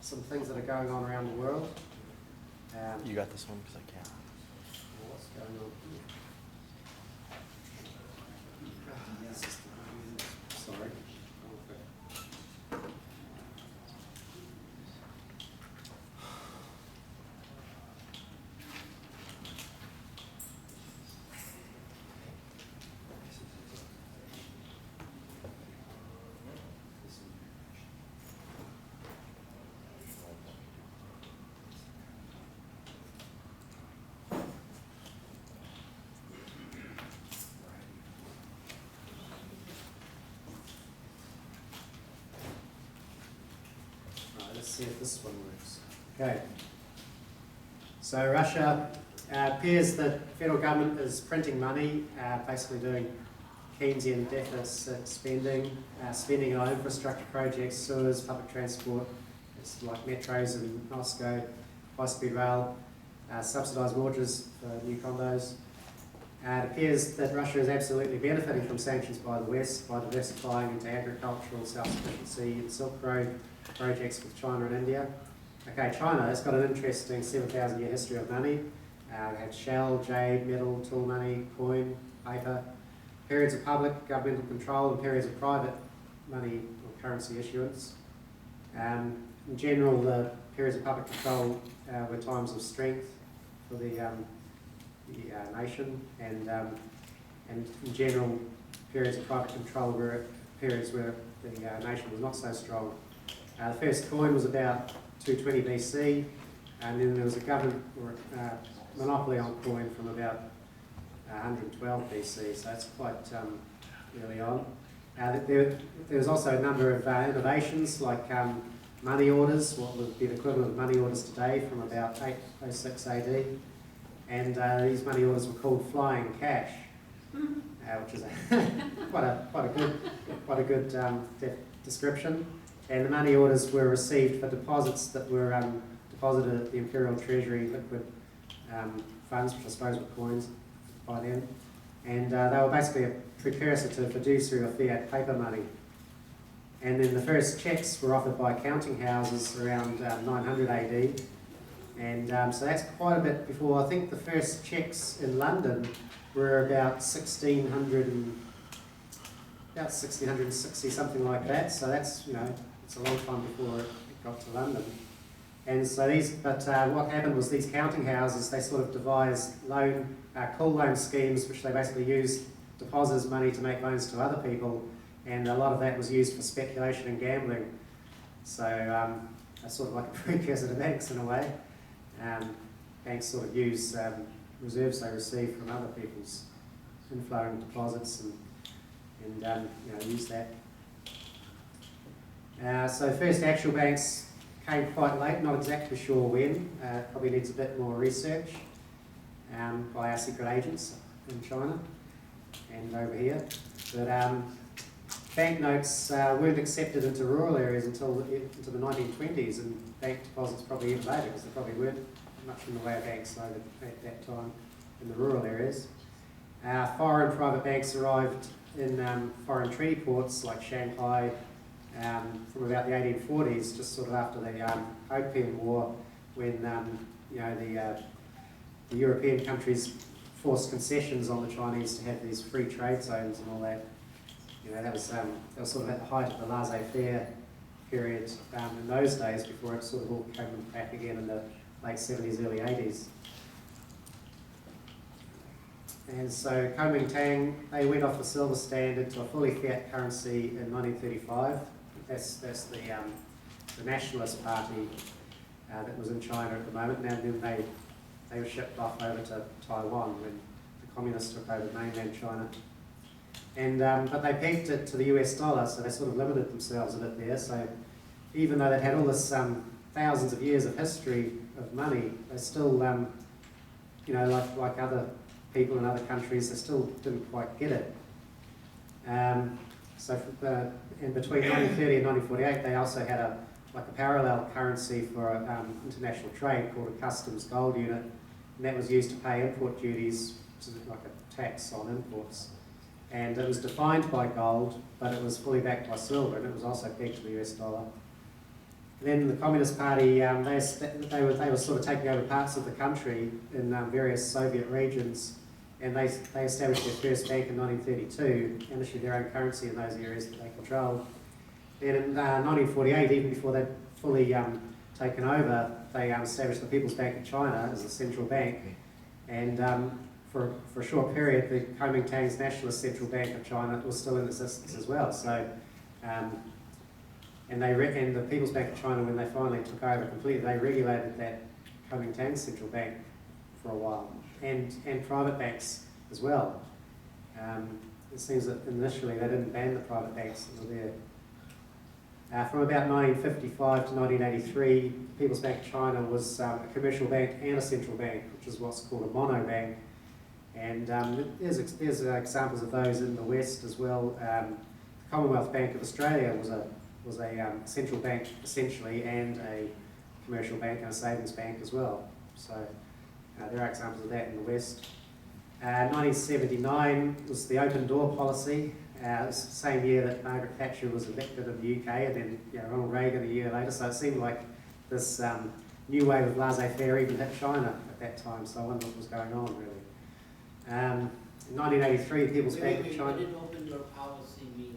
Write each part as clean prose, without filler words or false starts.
some things that are going on around the world. You got this one because I can't. What's going on here? Sorry. Let's see if this one works. Okay. So Russia appears that the federal government is printing money, basically doing Keynesian deficit spending, spending on infrastructure projects, sewers, public transport, it's like metros in Moscow, high-speed rail, subsidised mortgages for new condos. It appears that Russia is absolutely benefiting from sanctions by the West by diversifying into agricultural self-sufficiency and Silk Road projects with China and India. Okay, China has got an interesting 7,000-year history of money. They had shell, jade, metal, tool money, coin, paper, periods of public governmental control and periods of private money or currency issuance. In general, the periods of public control were times of strength for the nation, and in general, periods of private control were periods where the nation was not so strong. The first coin was about 220 BC, and then there was a government monopoly on coin from about 112 BC, so that's quite early on. There was also a number of innovations like money orders, what would be the equivalent of money orders today, from about 806 AD. And these money orders were called flying cash, which is quite a good description. And the money orders were received for deposits that were deposited at the Imperial Treasury liquid funds, which I suppose were coins by then. And they were basically a precursor to fiduciary or fiat paper money. And then the first cheques were offered by counting houses around 900 AD. And so that's quite a bit before. I think the first cheques in London were about 1660, something like that. So that's, it's a long time before it got to London. And so what happened was these counting houses, they sort of devised call loan schemes, which they basically used depositors' money to make loans to other people. And a lot of that was used for speculation and gambling. So that's sort of like a precursor to banks in a way. Banks sort of use reserves they receive from other people's inflowing deposits and use that. So first actual banks came quite late, not exactly sure when. Probably needs a bit more research by our secret agents in China and over here. But banknotes weren't accepted into rural areas until into the 1920s, and bank deposits probably even later, because there probably weren't much in the way of banks loaded at that time in the rural areas. Foreign private banks arrived in foreign treaty ports like Shanghai from about the 1840s, just sort of after the Opium War, when the European countries forced concessions on the Chinese to have these free trade zones and all that. That was sort of at the height of the laissez-faire period in those days, before it sort of all came back again in the late 70s, early 80s. And so Kuomintang, they went off the silver standard to a fully fiat currency in 1935. That's the nationalist party that was in China at the moment. Now then they were shipped off over to Taiwan when the communists took over mainland China. And but they pegged it to the US dollar, so they sort of limited themselves a bit there. So even though they'd had all this thousands of years of history of money, they still, like other people in other countries, they still didn't quite get it. And between 1930 and 1948, they also had a parallel currency for international trade called a customs gold unit, and that was used to pay import duties, which is like a tax on imports. And it was defined by gold, but it was fully backed by silver, and it was also pegged to the US dollar. Then the Communist Party, they were sort of taking over parts of the country in various Soviet regions, and they established their first bank in 1932 and issued their own currency in those areas that they controlled. Then in 1948, even before they'd fully taken over, they established the People's Bank of China as a central bank, and for a short period, the Kuomintang's Nationalist Central Bank of China was still in existence as well. So. And the People's Bank of China, when they finally took over completely, they regulated that Kuomintang central bank for a while, and private banks as well. It seems that initially they didn't ban the private banks that were there. From about 1955 to 1983, the People's Bank of China was a commercial bank and a central bank, which is what's called a mono bank. And there's examples of those in the West as well. The Commonwealth Bank of Australia was a central bank essentially, and a commercial bank and a savings bank as well. So there are examples of that in the West. 1979 was the open door policy. It was the same year that Margaret Thatcher was elected in the UK, and then Ronald Reagan a year later. So it seemed like this new wave of laissez-faire even hit China at that time. So I wonder what was going on really. In 1983, the People's Bank of China. What did open door policy mean?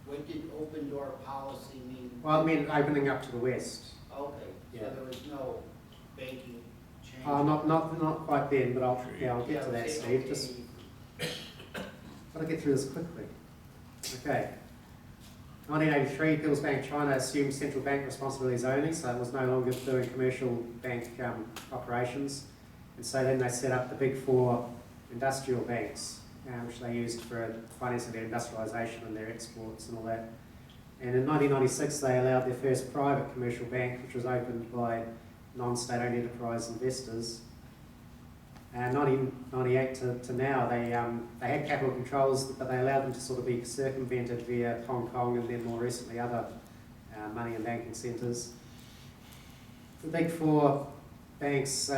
What did open door policy mean? Well, it meant opening up to the West. Okay, Yeah. so there was no banking change? Not quite then, but I'll get to that, Steve. Okay. Just gotta get through this quickly. Okay. 1983, People's Bank of China assumed central bank responsibilities only, so it was no longer doing commercial bank operations. And so then they set up the big four industrial banks, which they used for financing their industrialisation and their exports and all that. And in 1996, they allowed their first private commercial bank, which was opened by non-state-owned enterprise investors. And 1998 to now, they had capital controls, but they allowed them to sort of be circumvented via Hong Kong and then more recently other money and banking centres. The big four banks,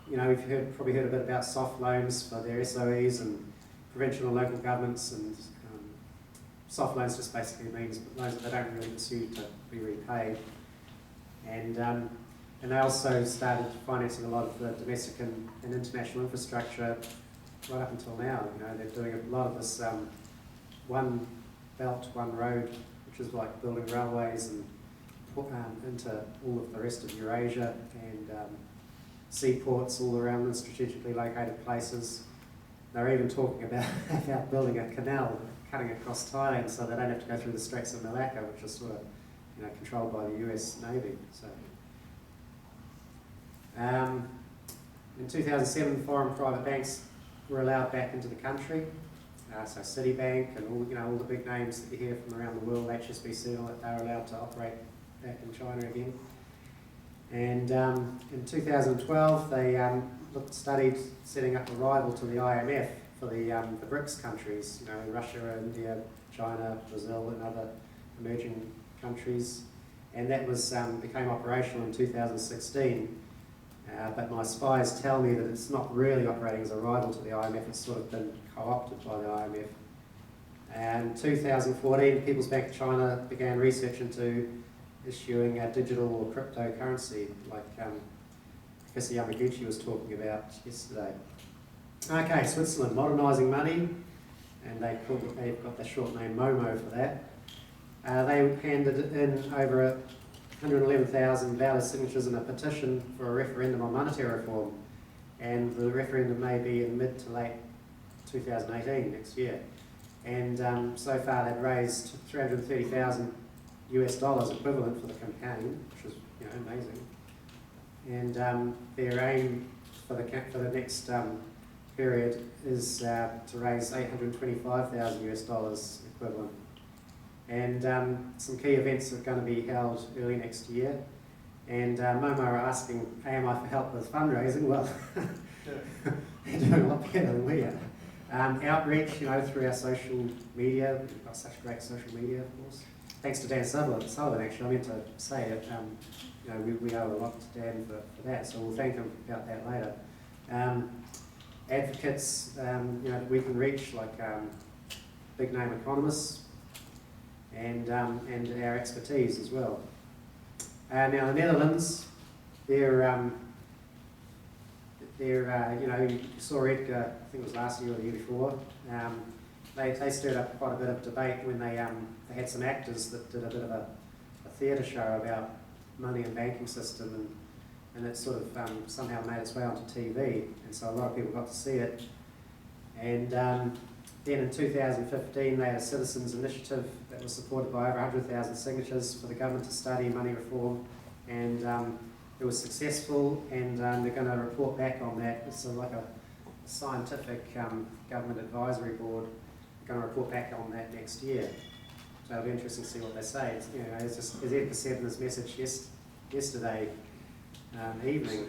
we've probably heard a bit about soft loans for their SOEs and provincial and local governments, and soft loans just basically means loans that they don't really pursue to be repaid. And they also started financing a lot of the domestic and international infrastructure right up until now. They're doing a lot of this one belt, one road, which is like building railways and into all of the rest of Eurasia, and seaports all around them, strategically located places. They're even talking about building a canal cutting across Thailand so they don't have to go through the Straits of Malacca, which is sort of controlled by the US Navy. So. In 2007, foreign private banks were allowed back into the country. So Citibank and all the big names that you hear from around the world, HSBC and all that, they were allowed to operate back in China again. And in 2012, they studied setting up a rival to the IMF for the BRICS countries, Russia, India, China, Brazil and other emerging countries. And that became operational in 2016. But my spies tell me that it's not really operating as a rival to the IMF, it's sort of been co-opted by the IMF. And in 2014, the People's Bank of China began research into issuing a digital or cryptocurrency, like Professor Yamaguchi was talking about yesterday. Okay, Switzerland, modernising money, and they've got the short name MOMO for that. They handed in over 111,000 valid signatures in a petition for a referendum on monetary reform, and the referendum may be in mid to late 2018, next year. And so far they've raised $330,000 equivalent for the campaign, which is amazing. And their aim for the next period is to raise $825,000 equivalent. And some key events are going to be held early next year. And Momo are asking AMI for help with fundraising. Well, they're doing a lot better than we are. Outreach, through our social media. We've got such great social media, of course. Thanks to Dan Sullivan, actually. I meant to say it. We owe a lot to Dan for that, so we'll thank him about that later. Advocates that we can reach, like big name economists. and our expertise as well. Now the Netherlands, they're you know, you saw Edgar, I think it was last year or the year before. They stirred up quite a bit of debate when they had some actors that did a bit of a theatre show about money and banking system, and it sort of somehow made its way onto TV, and so a lot of people got to see it. And then in 2015 they had a citizens initiative that was supported by over 100,000 signatures for the government to study money reform, and it was successful, and they're going to report back on that. It's like a scientific government advisory board. They're going to report back on that next year. So it'll be interesting to see what they say. It's, you know, as Edgar said in his message yesterday evening,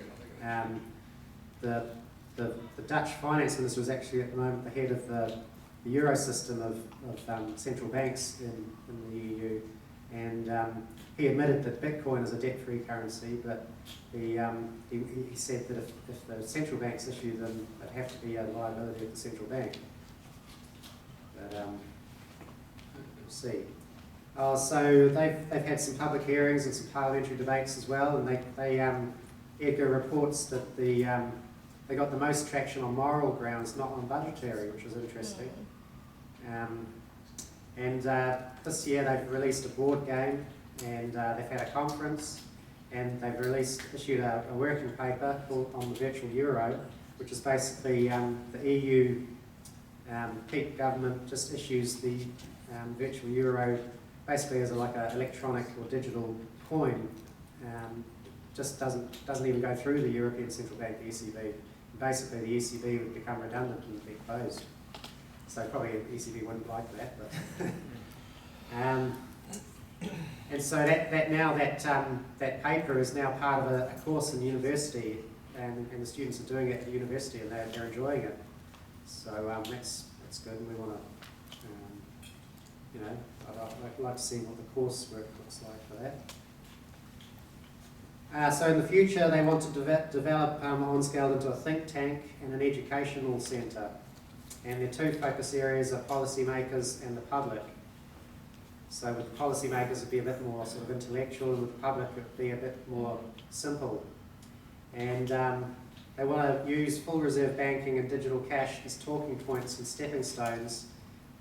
the Dutch finance minister is actually at the moment the head of the Euro system of central banks in the EU, and he admitted that Bitcoin is a debt-free currency, but he said that if the central banks issue them, it'd have to be a liability of the central bank. But we'll see. Oh, so they've had some public hearings and some parliamentary debates as well, and Edgar reports that they got the most traction on moral grounds, not on budgetary, which was interesting. And this year they've released a board game, and they've had a conference, and they've issued a working paper on the virtual euro, which is basically the EU peak government just issues the virtual euro basically as like an electronic or digital coin. Just doesn't even go through the European Central Bank, the ECB. Basically, the ECB would become redundant and be closed. So probably the ECB wouldn't like that, but and so that paper is now part of a course in university, and the students are doing it at the university, and they're enjoying it. So that's good, and we want to, you know, I'd like to see what the coursework looks like for that. So in the future, they want to develop OnScale into a think tank and an educational centre. And their two focus areas are policymakers and the public. So with the policymakers, it'd be a bit more sort of intellectual, and with the public, it'd be a bit more simple. And they want to use full reserve banking and digital cash as talking points and stepping stones,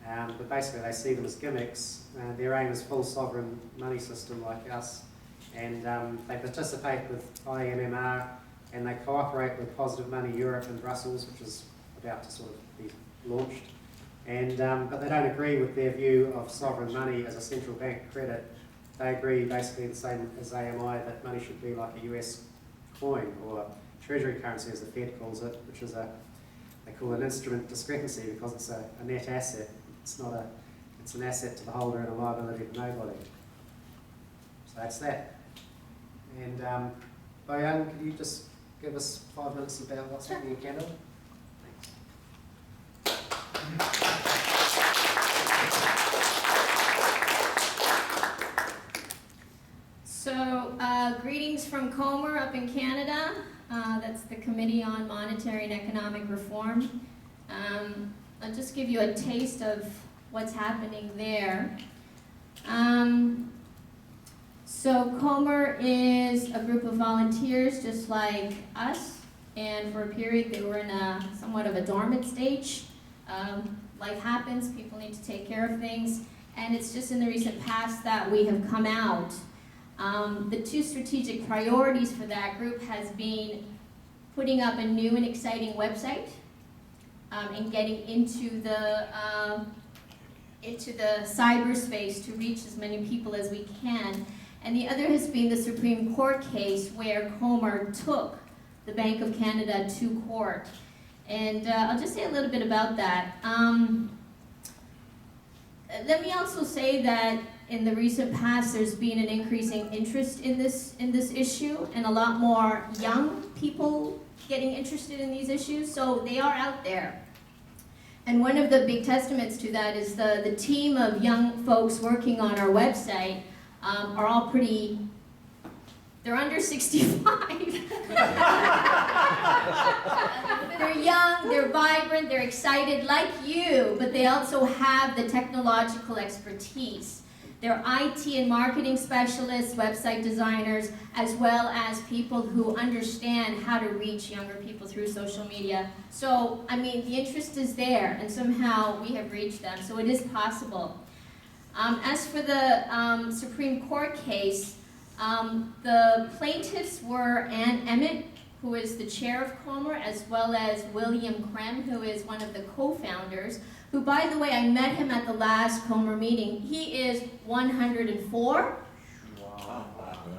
but basically they see them as gimmicks. Their aim is full sovereign money system like us, and they participate with IMMR, and they cooperate with Positive Money Europe in Brussels, which is about to sort of be launched. And but they don't agree with their view of sovereign money as a central bank credit. They agree basically the same as AMI, that money should be like a US coin or treasury currency, as the Fed calls it, which is they call an instrument discrepancy because it's a net asset. It's an asset to the holder and a liability to nobody. So that's that. And Bojan, could you just give us 5 minutes about what's happening in Canada? So, greetings from Comer up in Canada. That's the Committee on Monetary and Economic Reform. I'll just give you a taste of what's happening there. So Comer is a group of volunteers just like us, and for a period they were in somewhat of a dormant stage. Life happens, people need to take care of things, and it's just in the recent past that we have come out. The two strategic priorities for that group has been putting up a new and exciting website and getting into the cyberspace to reach as many people as we can. And the other has been the Supreme Court case where Comer took the Bank of Canada to court. And I'll just say a little bit about that. Let me also say that in the recent past, there's been an increasing interest in this issue, and a lot more young people getting interested in these issues. So they are out there. And one of the big testaments to that is the team of young folks working on our website are all they're under 65. They're young, they're vibrant, they're excited like you, but they also have the technological expertise. They're IT and marketing specialists, website designers, as well as people who understand how to reach younger people through social media. So, I mean, the interest is there, and somehow we have reached them, so it is possible. As for the Supreme Court case, the plaintiffs were Ann Emmett, who is the chair of Comer, as well as William Krem, who is one of the co-founders, who, by the way, I met him at the last Comer meeting. He is 104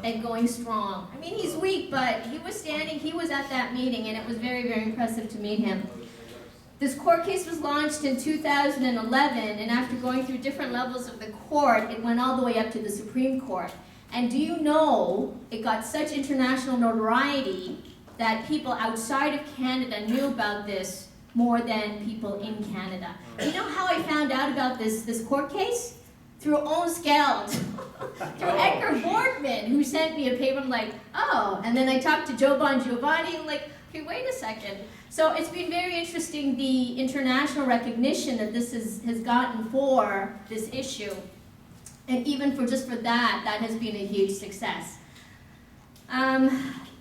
and going strong. I mean, he's weak, but he was at that meeting, and it was very, very impressive to meet him. This court case was launched in 2011, and after going through different levels of the court, it went all the way up to the Supreme Court. And do you know, it got such international notoriety that people outside of Canada knew about this more than people in Canada. You know how I found out about this court case? Through Ons Geld, through Edgar Boardman, who sent me a paper. I'm like, oh, and then I talked to Joe Bon Giovanni, and like, okay, wait a second. So it's been very interesting, the international recognition that this has gotten for this issue. And even for that has been a huge success.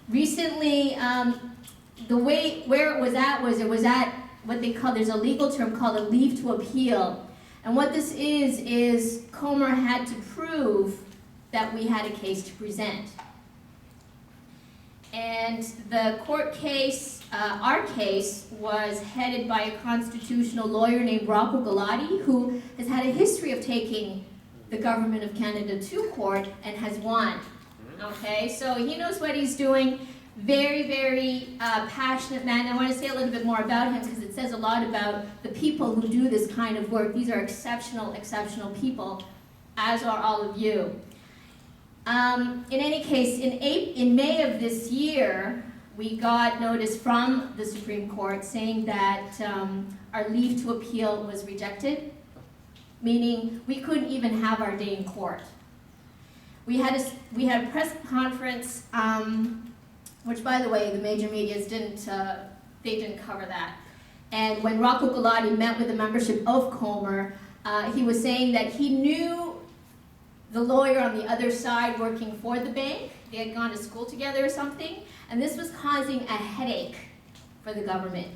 Recently, where it was at what they call, there's a legal term called a leave to appeal. And what this is Comer had to prove that we had a case to present. And the court case, our case, was headed by a constitutional lawyer named Rocco Galati, who has had a history of taking the government of Canada to court and has won. Okay, so he knows what he's doing. Very, very passionate man. I want to say a little bit more about him because it says a lot about the people who do this kind of work. These are exceptional, exceptional people, as are all of you. In any case, in May of this year, we got notice from the Supreme Court saying that our leave to appeal was rejected, meaning we couldn't even have our day in court. We had a press conference, which, by the way, the major medias didn't cover that. And when Rocco Galati met with the membership of Comer, he was saying that he knew the lawyer on the other side working for the bank. They had gone to school together or something, and this was causing a headache for the government.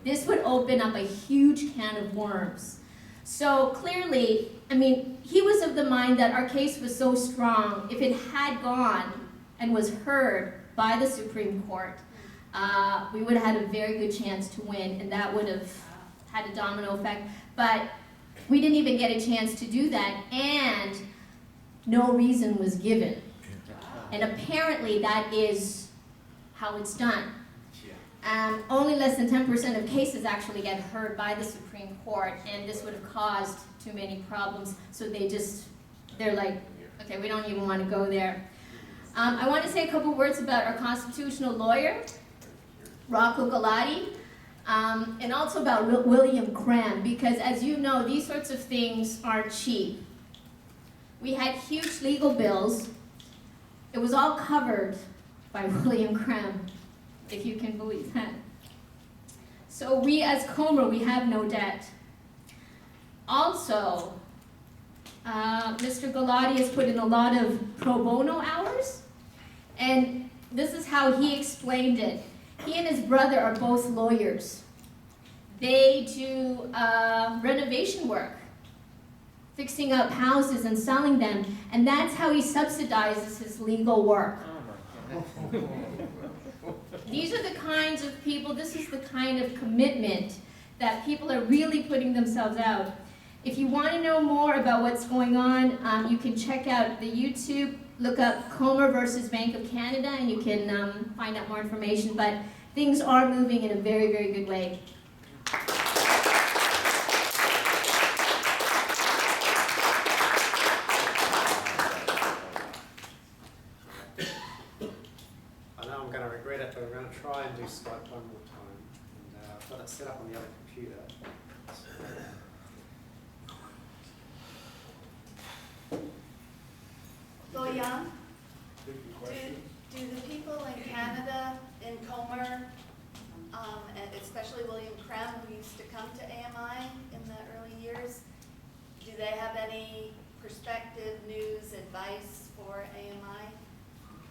This would open up a huge can of worms. So clearly, I mean, he was of the mind that our case was so strong, if it had gone and was heard by the Supreme Court, we would have had a very good chance to win, and that would have had a domino effect. But we didn't even get a chance to do that, and no reason was given. And apparently that is how it's done. Only less than 10% of cases actually get heard by the Supreme Court, and this would have caused too many problems, so they're like, okay, we don't even want to go there. I want to say a couple words about our constitutional lawyer, Rocco Galati, and also about William Krem, because as you know, these sorts of things aren't cheap. We had huge legal bills. It was all covered by William Krem, if you can believe that. So we, as Comer, we have no debt. Also, Mr. Galati has put in a lot of pro bono hours, and this is how he explained it. He and his brother are both lawyers. They do renovation work, fixing up houses and selling them, and that's how he subsidizes his legal work. These are the kinds of people, this is the kind of commitment that people are really putting themselves out. If you want to know more about what's going on, you can check out the YouTube, look up Comer versus Bank of Canada, and you can find out more information, but things are moving in a very, very good way. But we're going to try and do Skype one more time. And I've got it set up on the other computer. Young, do the people in Canada, in Comer, and especially William Krem, who used to come to AMI in the early years, do they have any perspective, news, advice for AMI?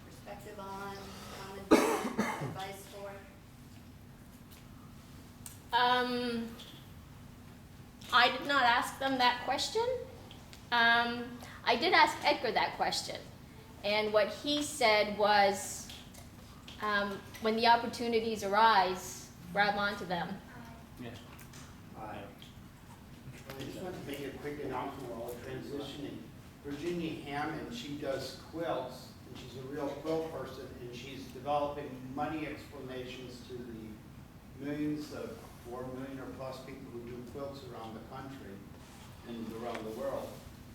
Perspective on the advice for? I did not ask them that question. I did ask Edgar that question. And what he said was, when the opportunities arise, grab onto them. I just want to make a quick announcement while we're transitioning. Virginia Hammond, she does quilts, and she's a real quilt person, and she's developing money explanations to the millions of 4 million or plus people who do quilts around the country and around the world.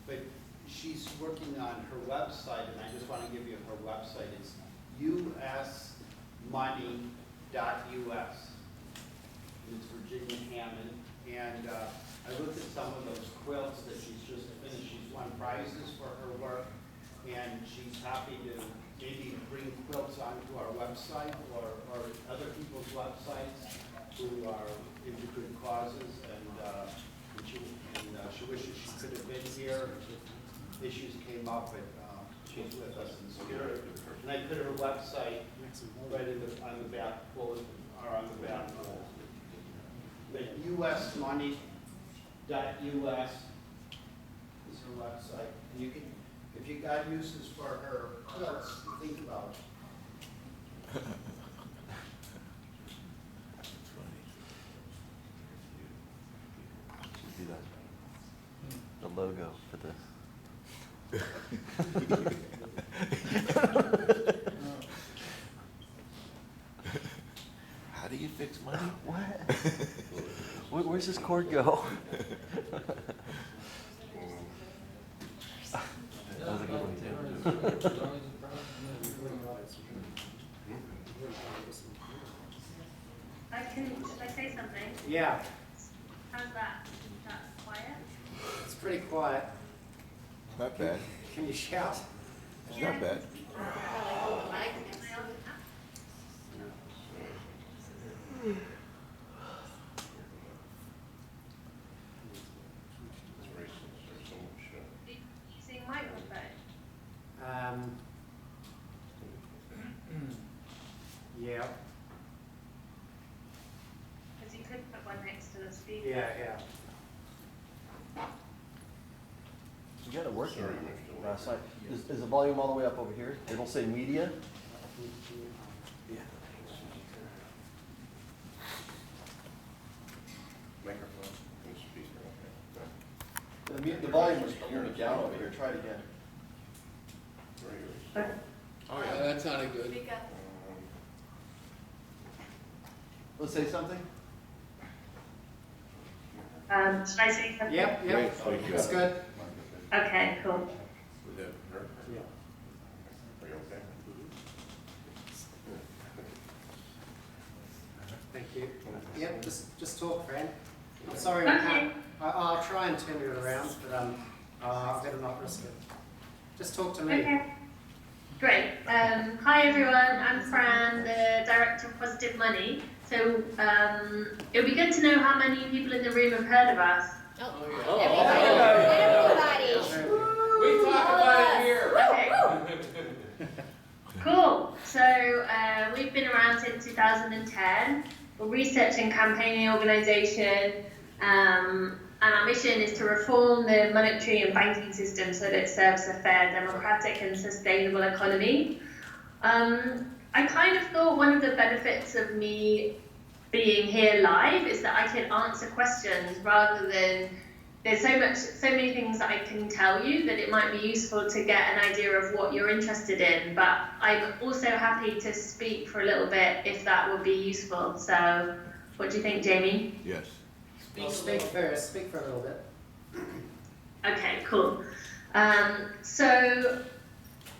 But she's working on her website, and I just want to give you her website. It's usmoney.us. It's Virginia Hammond. And I looked at some of those quilts that she's just finished. She's won prizes for her work, and she's happy to maybe bring quilts onto our website or other people's websites who are into good causes. And she wishes she could have been here. Issues came up, but she's with us in spirit. And I put her website right on the back bulletin, or on the back wall. But usmoney.us is her website. And you can, if you got uses for her quilts, think about it. Should be the logo for the. How do you fix money? What? Where's this cord go? That was a good one too. Should I say something? Yeah, How's that? Is that quiet? it's pretty quiet. Not bad. Can you shout? It's not bad. Using microphone? Yeah, Because you could put one next to the speaker. yeah. You got it working last night. Is the volume all the way up over here? It'll say media. Yeah. Microphone and speaker. The volume was a little bit down over here. Try it again. Oh yeah, that sounded good. Speak up. Let's say something. Should I say something? Yep, Great, thank you. that's good. Okay, cool. With that, her? Yeah. Are you okay? Thank you. Yep, just talk, Fran. I'm sorry, we Okay. can't. I'll try and turn it around, but I'll better not risk it. Just talk to me. Okay. Great. Hi everyone, I'm Fran, the Director of Positive Money. So it would be good to know how many people in the room have heard of us. Everybody. We talk about it here. Okay. Cool. So we've been around since 2010. We're a research and campaigning organisation, and our mission is to reform the monetary and banking system so that it serves a fair, democratic and sustainable economy. I kind of thought one of the benefits of me being here live is that I can answer questions rather than there's so many things that I can tell you that it might be useful to get an idea of what you're interested in, but I'm also happy to speak for a little bit if that would be useful. So what do you think, Jamie? Yes. Well, speak first. Speak for a little bit. Okay, cool. So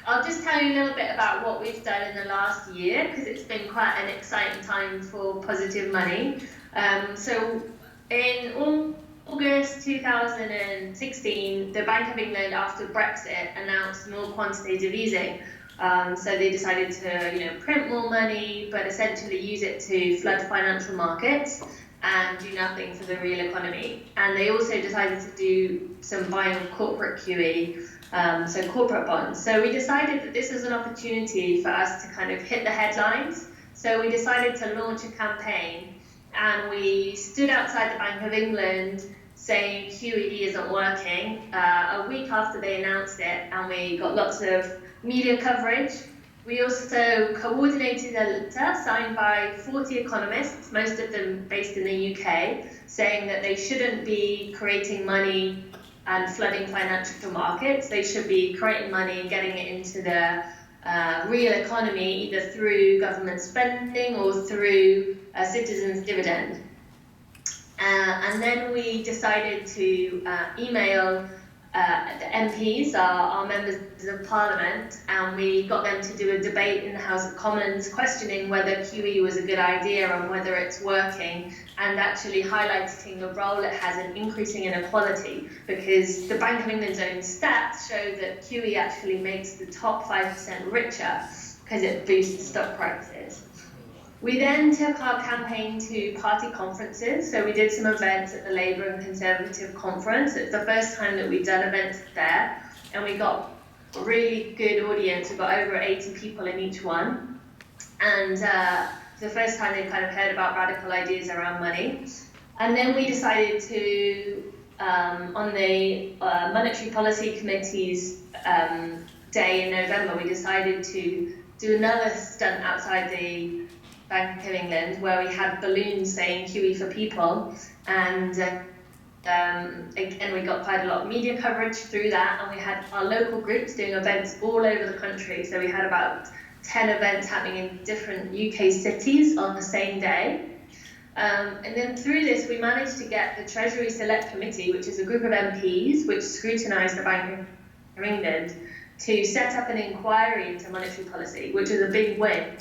I'll just tell you a little bit about what we've done in the last year because it's been quite an exciting time for Positive Money. So in August 2016, the Bank of England, after Brexit, announced more quantitative easing. So they decided to, print more money, but essentially use it to flood financial markets. and do nothing for the real economy. And they also decided to do some buying of corporate QE, so corporate bonds. So we decided that this is an opportunity for us to kind of hit the headlines. So we decided to launch a campaign, and we stood outside the Bank of England saying QE isn't working a week after they announced it, and we got lots of media coverage. We also coordinated a letter signed by 40 economists, most of them based in the UK, saying that they shouldn't be creating money and flooding financial markets. They should be creating money and getting it into the real economy, either through government spending or through a citizens' dividend. And then we decided to email the MPs, our members of Parliament, and we got them to do a debate in the House of Commons questioning whether QE was a good idea and whether it's working, and actually highlighting the role it has in increasing inequality, because the Bank of England's own stats show that QE actually makes the top 5% richer because it boosts stock prices. We then took our campaign to party conferences, so we did some events at the Labour and Conservative conference. It's the first time that we've done events there, and we got a really good audience. We got over 80 people in each one, and the first time they kind of heard about radical ideas around money. And then we decided to, on the Monetary Policy Committee's day in November, we decided to do another stunt outside the Bank of England, where we had balloons saying QE for people, and again we got quite a lot of media coverage through that, and we had our local groups doing events all over the country. So we had about 10 events happening in different UK cities on the same day. And then through this we managed to get the Treasury Select Committee, which is a group of MPs which scrutinise the Bank of England, to set up an inquiry into monetary policy, which is a big win.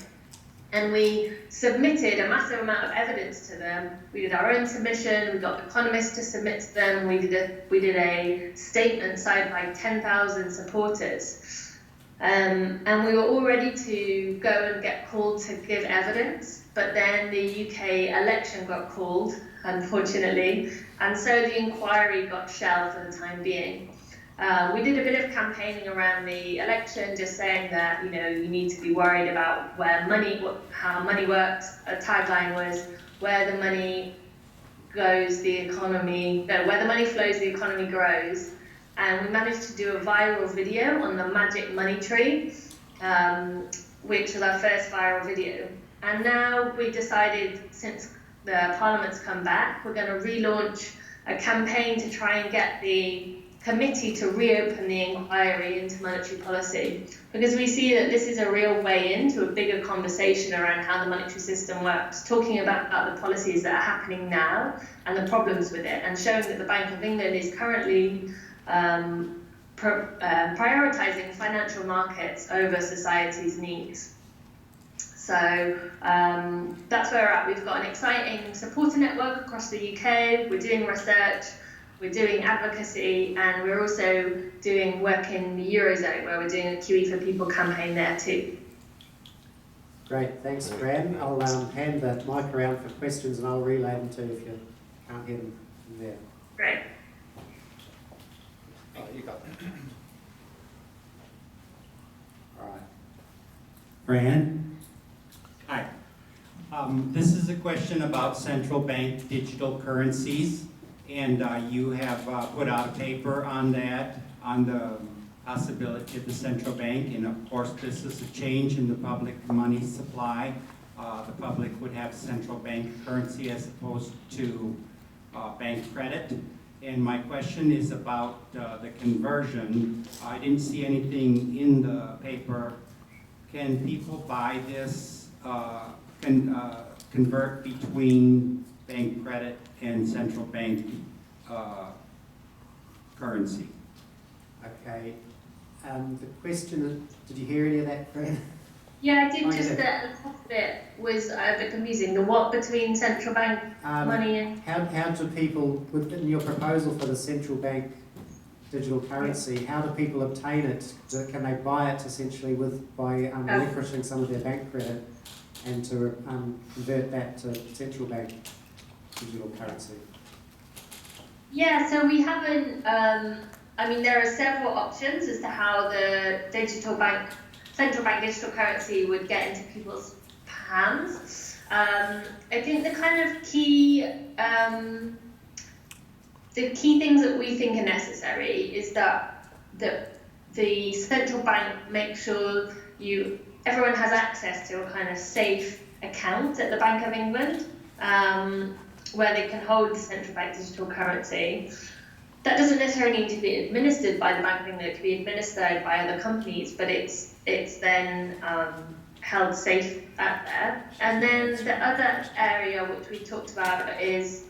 And we submitted a massive amount of evidence to them. We did our own submission, we got economists to submit to them, we did a statement signed by 10,000 supporters. And we were all ready to go and get called to give evidence, but then the UK election got called, unfortunately, and so the inquiry got shelved for the time being. We did a bit of campaigning around the election, just saying that, you know, you need to be worried about how money works. A tagline was, where the money goes, the economy, no, where the money flows, the economy grows. And we managed to do a viral video on the magic money tree, which was our first viral video. And now we decided, since the Parliament's come back, we're going to relaunch a campaign to try and get the committee to reopen the inquiry into monetary policy, because we see that this is a real way into a bigger conversation around how the monetary system works, talking about the policies that are happening now and the problems with it, and showing that the Bank of England is currently prioritising financial markets over society's needs. So that's where we're at. We've got an exciting supporter network across the UK, we're doing research, we're doing advocacy, and we're also doing work in the Eurozone, where we're doing a QE for People campaign there too. Great, thanks, Fran. I'll hand the mic around for questions, and I'll relay them too if you can't hear them from there. Great. Oh, you got that. All right. Fran? Hi. This is a question about central bank digital currencies. And you have put out a paper on that, on the possibility of the central bank. And of course, this is a change in the public money supply. The public would have central bank currency as opposed to bank credit. And my question is about the conversion. I didn't see anything in the paper. Can people buy this, convert between bank credit and central bank currency? Okay. The question, did you hear any of that, Fran? Yeah, I did. Oh, Just you did. the top of it was a bit confusing. The what between central bank money and... How do people, within your proposal for the central bank digital currency, how do people obtain it? Can they buy it essentially by leveraging some of their bank credit and to convert that to central bank? digital currency? Yeah, so we haven't, I mean, there are several options as to how the central bank digital currency would get into people's hands. I think the kind of key, the key things that we think are necessary is that the central bank makes sure everyone has access to a kind of safe account at the Bank of England, where they can hold the central bank digital currency. That doesn't necessarily need to be administered by the Bank of England. It can be administered by other companies, but it's then held safe out there. And then the other area which we talked about is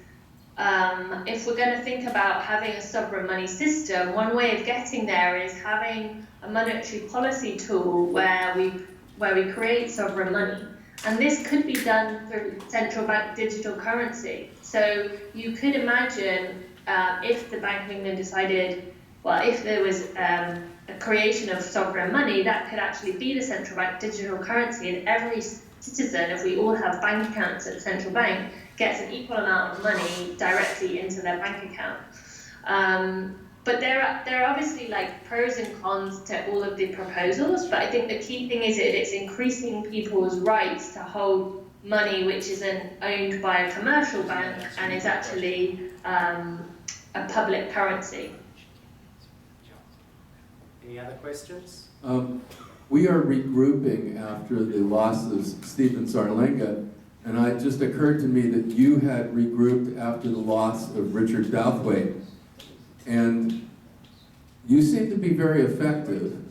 if we're going to think about having a sovereign money system, one way of getting there is having a monetary policy tool where we create sovereign money. And this could be done through central bank digital currency. So you could imagine if the Bank of England decided, well, if there was a creation of sovereign money, that could actually be the central bank digital currency, and every citizen, if we all have bank accounts at the central bank, gets an equal amount of money directly into their bank account. But there are obviously like pros and cons to all of the proposals, but I think the key thing is that it's increasing people's rights to hold money which isn't owned by a commercial bank and is actually a public currency. Any other questions? We are regrouping after the loss of Stephen Zarlenga, and it just occurred to me that you had regrouped after the loss of Richard Douthwaite. And you seem to be very effective.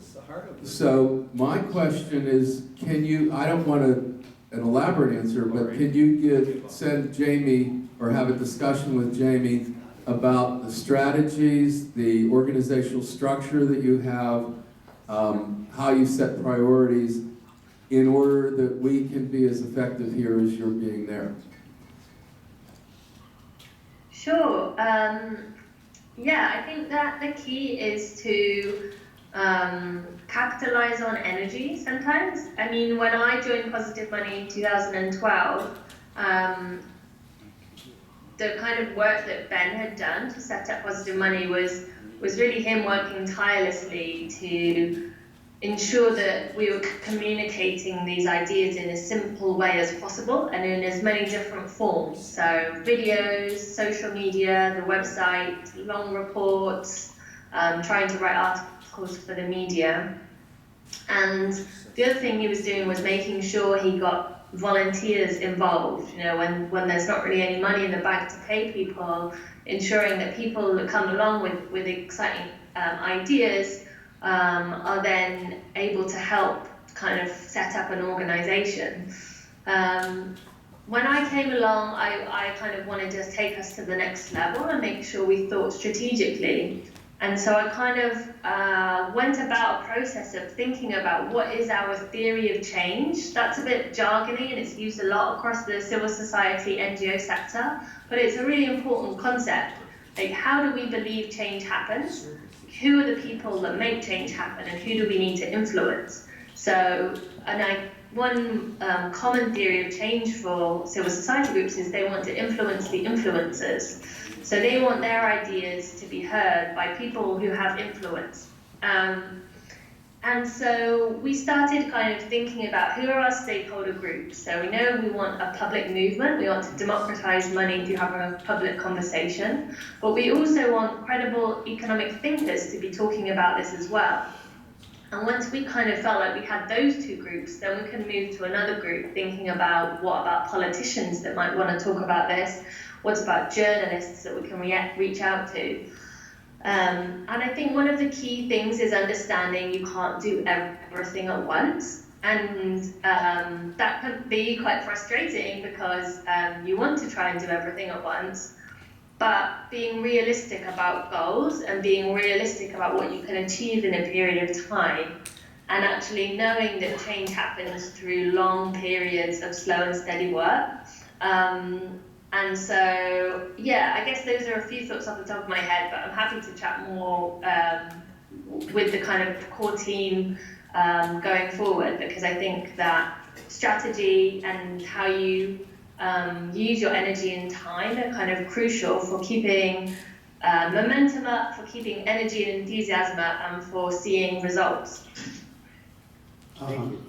So my question is, can you, I don't want an elaborate answer, but can you send Jamie or have a discussion with Jamie about the strategies, the organizational structure that you have, how you set priorities in order that we can be as effective here as you're being there? Sure. Yeah, I think that the key is to capitalize on energy sometimes. I mean, when I joined Positive Money in 2012, the kind of work that Ben had done to set up Positive Money was really him working tirelessly to ensure that we were communicating these ideas in as simple way as possible and in as many different forms. So videos, social media, the website, long reports, trying to write articles for the media. And the other thing he was doing was making sure he got volunteers involved. You know, when there's not really any money in the bank to pay people, ensuring that people that come along with exciting ideas are then able to help kind of set up an organization. When I came along, I kind of wanted to take us to the next level and make sure we thought strategically. And so I kind of went about a process of thinking about what is our theory of change. That's a bit jargony and it's used a lot across the civil society NGO sector, but it's a really important concept. Like, how do we believe change happens? Who are the people that make change happen and who do we need to influence? So, one common theory of change for civil society groups is they want to influence the influencers. So they want their ideas to be heard by people who have influence. And so we started kind of thinking about who are our stakeholder groups. So we know we want a public movement, we want to democratize money to have a public conversation, but we also want credible economic thinkers to be talking about this as well. And once we kind of felt like we had those two groups, then we can move to another group thinking about what about politicians that might want to talk about this, what about journalists that we can reach out to. And I think one of the key things is understanding you can't do everything at once. And that can be quite frustrating because you want to try and do everything at once, but being realistic about goals and being realistic about what you can achieve in a period of time, and actually knowing that change happens through long periods of slow and steady work. And so, yeah, I guess those are a few thoughts off the top of my head, but I'm happy to chat more with the kind of core team going forward, because I think that strategy and how you use your energy and time are kind of crucial for keeping momentum up, for keeping energy and enthusiasm up, and for seeing results. Thank you.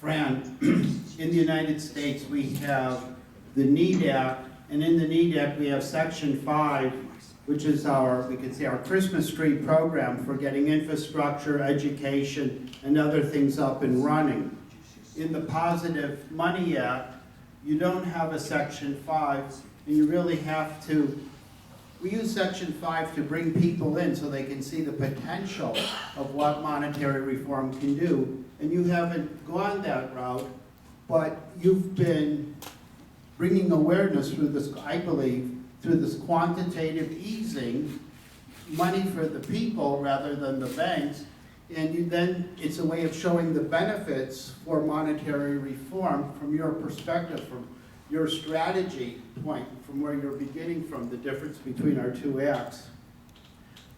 Fran, in the United States, we have the NEED Act, and in the NEED Act, we have Section 5, which is we could say our Christmas tree program for getting infrastructure, education, and other things up and running. In the Positive Money Act, you don't have a Section 5, and you really have to, we use Section 5 to bring people in so they can see the potential of what monetary reform can do. And you haven't gone that route, but you've been bringing awareness through this, I believe, through this quantitative easing, money for the people rather than the banks, and then it's a way of showing the benefits for monetary reform from your perspective, from your strategy point, from where you're beginning from, the difference between our two acts.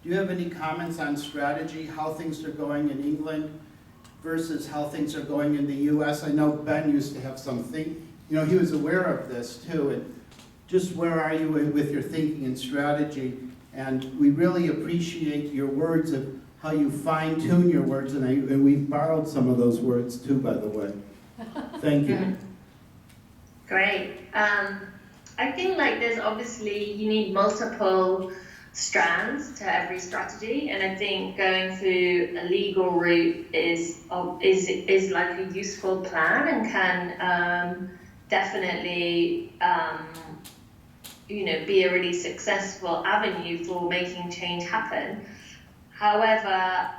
Do you have any comments on strategy, how things are going in England versus how things are going in the US? I know Ben used to have something, he was aware of this too, and just where are you with your thinking and strategy? And we really appreciate your words of how you fine-tune your words, and we've borrowed some of those words too, by the way. Thank you. Great. I think there's obviously, you need multiple strands to every strategy, and I think going through a legal route is like a useful plan and can definitely be a really successful avenue for making change happen. However,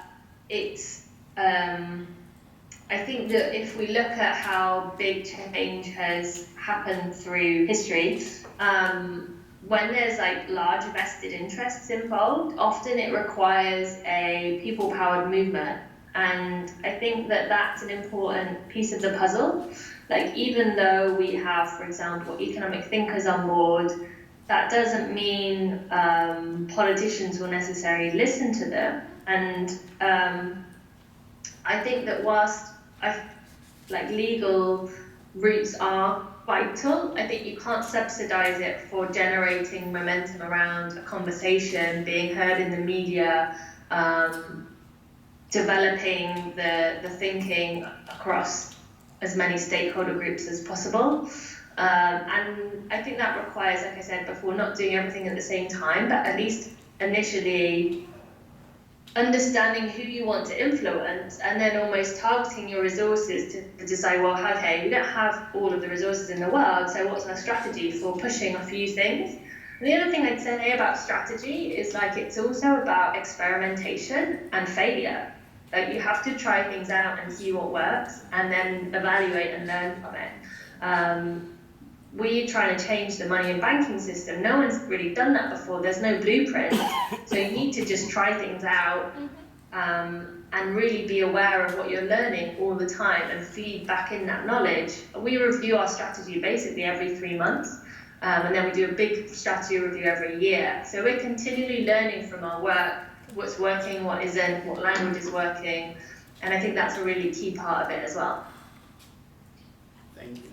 it's I think that if we look at how big change has happened through history, when there's large vested interests involved, often it requires a people-powered movement. And I think that that's an important piece of the puzzle. Even though we have, for example, economic thinkers on board, that doesn't mean politicians will necessarily listen to them. And I think that whilst legal routes are vital, I think you can't subsidize it for generating momentum around a conversation, being heard in the media, developing the thinking across as many stakeholder groups as possible. And I think that requires, like I said before, not doing everything at the same time, but at least initially understanding who you want to influence, and then almost targeting your resources to decide, well, okay, we don't have all of the resources in the world, so what's our strategy for pushing a few things? And the other thing I'd say about strategy is it's also about experimentation and failure. You have to try things out and see what works, and then evaluate and learn from it. We're trying to change the money and banking system. No one's really done that before. There's no blueprint. So you need to just try things out and really be aware of what you're learning all the time and feed back in that knowledge. We review our strategy basically every 3 months, and then we do a big strategy review every year. So we're continually learning from our work, what's working, what isn't, what language is working, and I think that's a really key part of it as well. Thank you.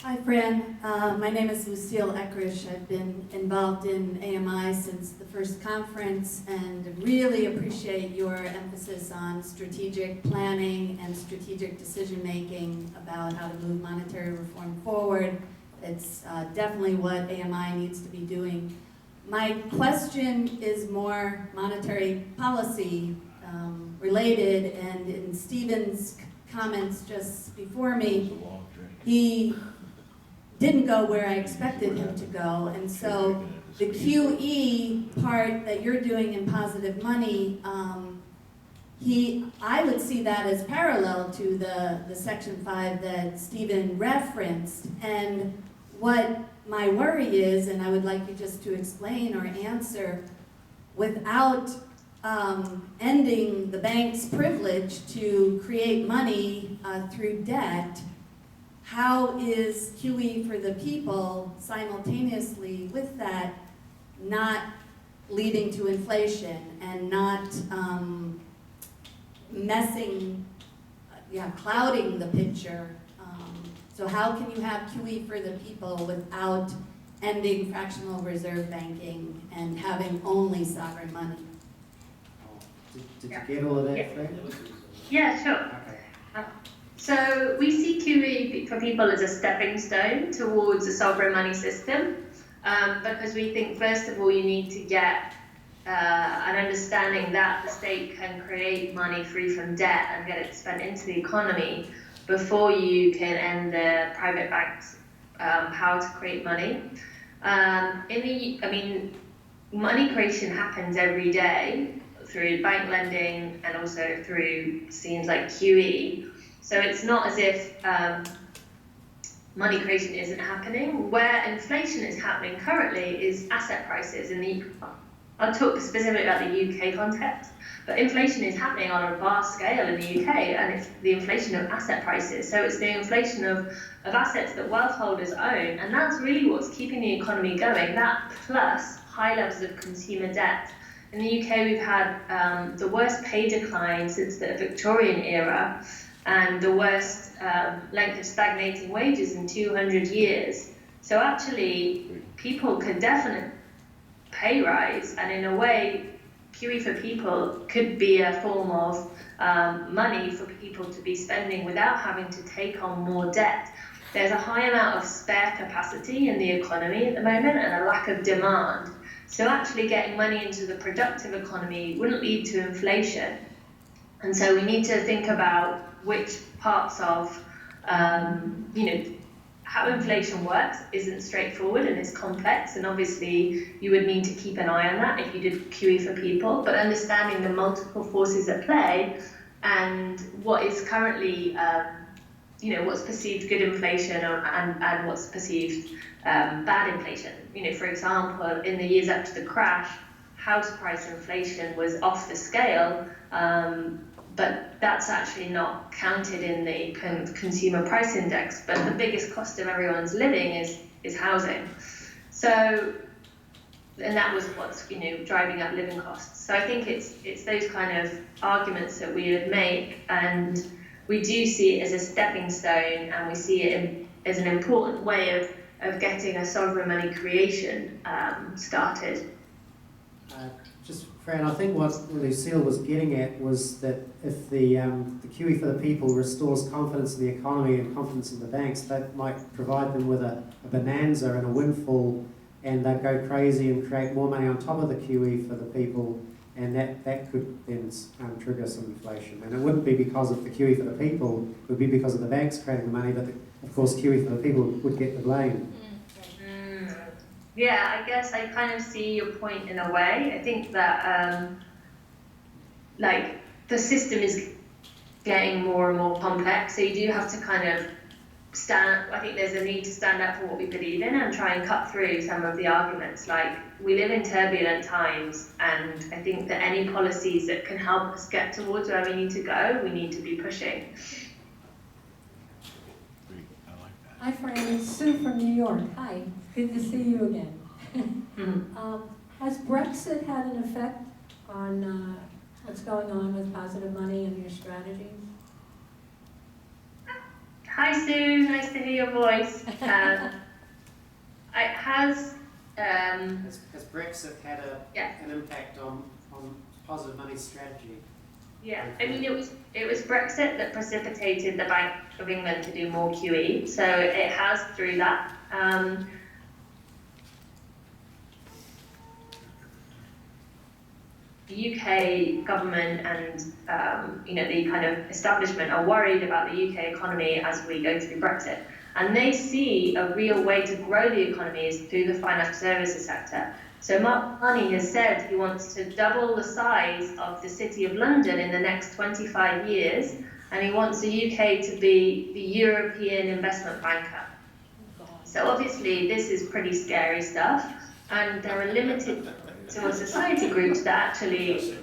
Hi, Fran. My name is Lucille Eckrish. I've been involved in AMI since the first conference and really appreciate your emphasis on strategic planning and strategic decision-making about how to move monetary reform forward. It's definitely what AMI needs to be doing. My question is more monetary policy related, and in Stephen's comments just before me, he didn't go where I expected him to go, and so the QE part that you're doing in Positive Money, I would see that as parallel to the Section 5 that Stephen referenced, and what my worry is, and I would like you just to explain or answer, without ending the bank's privilege to create money through debt, how is QE for the people simultaneously with that not leading to inflation and not clouding the picture So how can you have QE for the people without ending fractional reserve banking and having only sovereign money? Did you get all of that, Fran? Yeah, sure. Okay. So we see QE for people as a stepping stone towards a sovereign money system, because we think, first of all, you need to get an understanding that the state can create money free from debt and get it spent into the economy before you can end the private banks' power to create money. Money creation happens every day through bank lending and also through scenes like QE. So it's not as if money creation isn't happening. Where inflation is happening currently is asset prices. I'll talk specifically about the UK context, but inflation is happening on a vast scale in the UK, and it's the inflation of asset prices. So it's the inflation of assets that wealth holders own, and that's really what's keeping the economy going, that plus high levels of consumer debt. In the UK, we've had the worst pay decline since the Victorian era, and the worst length of stagnating wages in 200 years. So actually, people could definitely pay rise, and in a way, QE for people could be a form of money for people to be spending without having to take on more debt. There's a high amount of spare capacity in the economy at the moment and a lack of demand. So actually getting money into the productive economy wouldn't lead to inflation. And so we need to think about which parts of, how inflation works isn't straightforward and it's complex, and obviously you would need to keep an eye on that if you did QE for people, but understanding the multiple forces at play and what is currently, what's perceived good inflation and what's perceived bad inflation. For example, in the years up to the crash, house price inflation was off the scale, but that's actually not counted in the consumer price index. But the biggest cost of everyone's living is housing. So, and that was what's driving up living costs. So I think it's those kind of arguments that we would make, and we do see it as a stepping stone, and we see it as an important way of getting a sovereign money creation started. Fran, I think what Lucille was getting at was that if the QE for the people restores confidence in the economy and confidence in the banks, that might provide them with a bonanza and a windfall, and they'd go crazy and create more money on top of the QE for the people, and that could then trigger some inflation. And it wouldn't be because of the QE for the people, it would be because of the banks creating the money, but of course QE for the people would get the blame. Yeah, I guess I kind of see your point in a way. I think that the system is getting more and more complex, so you do have to kind of I think there's a need to stand up for what we believe in and try and cut through some of the arguments. Like, we live in turbulent times, and I think that any policies that can help us get towards where we need to go, we need to be pushing. Hi, Fran. It's Sue from New York. Hi. Good to see you again. Has Brexit had an effect on what's going on with positive money and your strategies? Hi, Sue. Nice to hear your voice. Has Brexit had an impact on positive money strategy? Yeah, I mean, it was Brexit that precipitated the Bank of England to do more QE, so it has through that. The UK government and the kind of establishment are worried about the UK economy as we go through Brexit, and they see a real way to grow the economy is through the financial services sector. So Mark Carney has said he wants to double the size of the City of London in the next 25 years, and he wants the UK to be the European investment banker. So obviously this is pretty scary stuff, and there are limited sort of society groups that actually,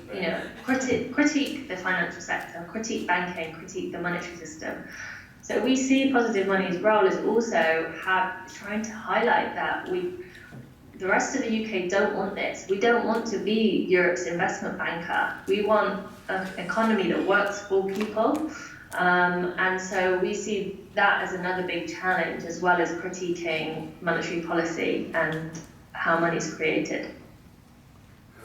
critique the financial sector, critique banking, critique the monetary system. So we see positive money's role as also trying to highlight that the rest of the UK don't want this. We don't want to be Europe's investment banker. We want an economy that works for people, And so we see that as another big challenge, as well as critiquing monetary policy and how money's created.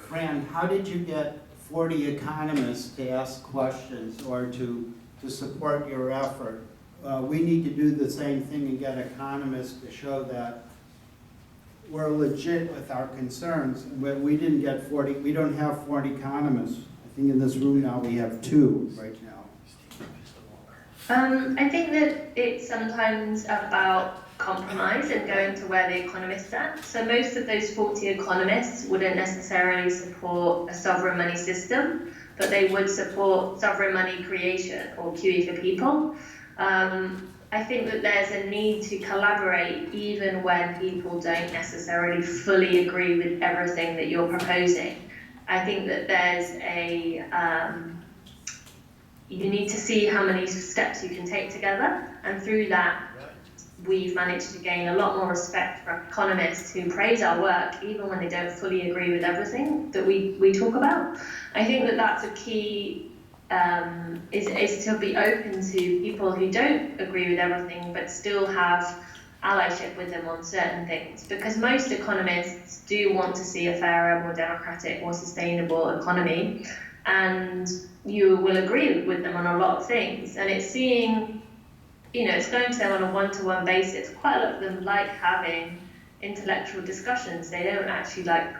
Fran, how did you get 40 economists to ask questions or to support your effort? We need to do the same thing and get economists to show that we're legit with our concerns. But we didn't get 40, we don't have 40 economists. I think in this room now we have 2 right now. I think that it's sometimes about compromise and going to where the economists are. So most of those 40 economists wouldn't necessarily support a sovereign money system, but they would support sovereign money creation or QE for people. I think that there's a need to collaborate even when people don't necessarily fully agree with everything that you're proposing. I think that there's a you need to see how many steps you can take together, and through that we've managed to gain a lot more respect from economists who praise our work even when they don't fully agree with everything that we talk about. I think that that's a key, is to be open to people who don't agree with everything but still have allyship with them on certain things, because most economists do want to see a fairer, more democratic, more sustainable economy, and you will agree with them on a lot of things. And it's seeing, it's going to them on a one-to-one basis. Quite a lot of them like having intellectual discussions. They don't actually like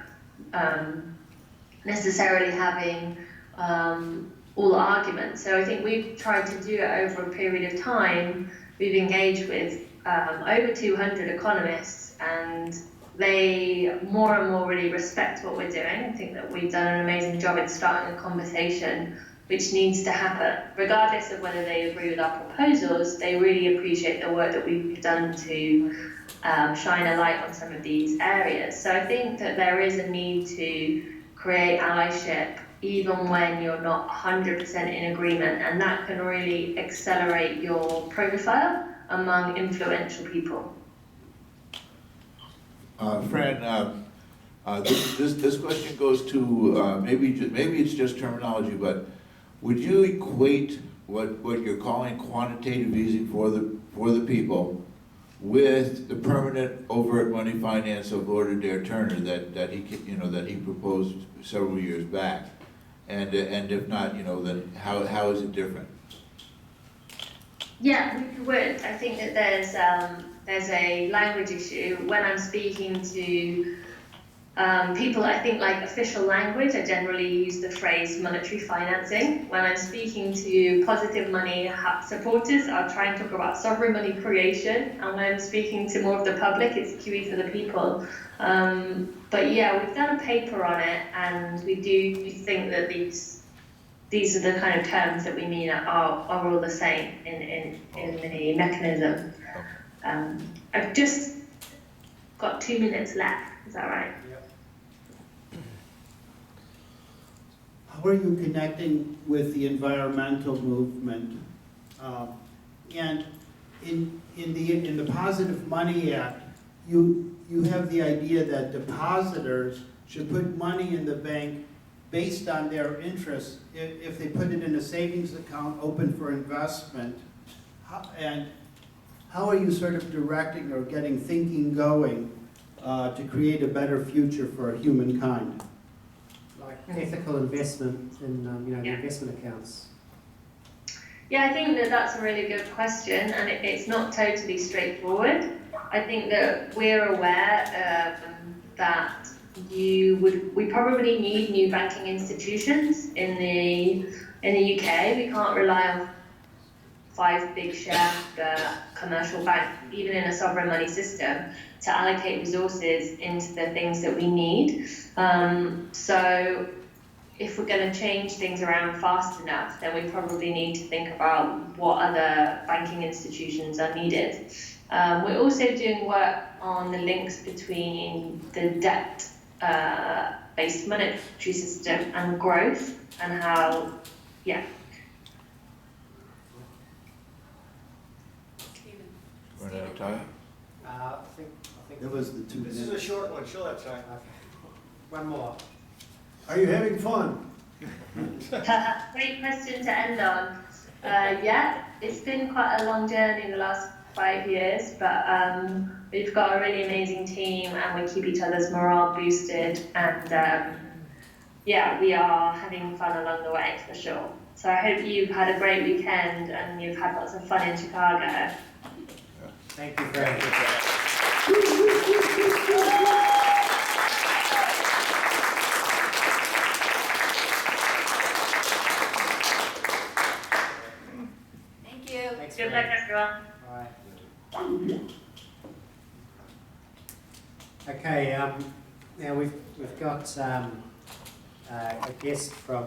necessarily having all the arguments. So I think we've tried to do it over a period of time. We've engaged with over 200 economists, and they more and more really respect what we're doing. I think that we've done an amazing job in starting a conversation which needs to happen. Regardless of whether they agree with our proposals, they really appreciate the work that we've done to shine a light on some of these areas. So I think that there is a need to create allyship even when you're not 100% in agreement, and that can really accelerate your profile among influential people. Fran, this question goes to maybe it's just terminology, but would you equate what you're calling quantitative easing for the people with the permanent overt money finance of Lord Adair Turner that he proposed several years back, and if not, then how is it different? Yeah, we would. I think that there's a language issue. When I'm speaking to people, I think like official language, I generally use the phrase monetary financing. When I'm speaking to positive money supporters, I'll try and talk about sovereign money creation. And when I'm speaking to more of the public, it's QE for the people. But yeah, we've done a paper on it, and we do think that these are the kind of terms that we mean are all the same in the mechanism. I've just got 2 minutes left. Is that right? How are you connecting with the environmental movement? And in the Positive Money Act, you have the idea that depositors should put money in the bank based on their interests. If they put it in a savings account open for investment, how are you sort of directing or getting thinking going to create a better future for humankind? Like ethical investment in the investment accounts. Yeah, I think that that's a really good question, and it's not totally straightforward. I think that we're aware that we probably need new banking institutions in the UK. We can't rely on 5 big share commercial banks, even in a sovereign money system, to allocate resources into the things that we need. So if we're going to change things around fast enough, then we probably need to think about what other banking institutions are needed. We're also doing work on the links between the debt-based monetary system and growth, and how, Run out of time? I think It was the 2 minutes. This is a short one, she'll have time. okay. One more. Are you having fun? great question to end on. Yeah, it's been quite a long journey the last 5 years, but we've got a really amazing team and we keep each other's morale boosted, and yeah, we are having fun along the way for sure. So I hope you've had a great weekend and you've had lots of fun in Chicago. Thank you, Fran. Thank you. Thanks, Good luck, Fran. everyone. All right. Okay, now we've got a guest from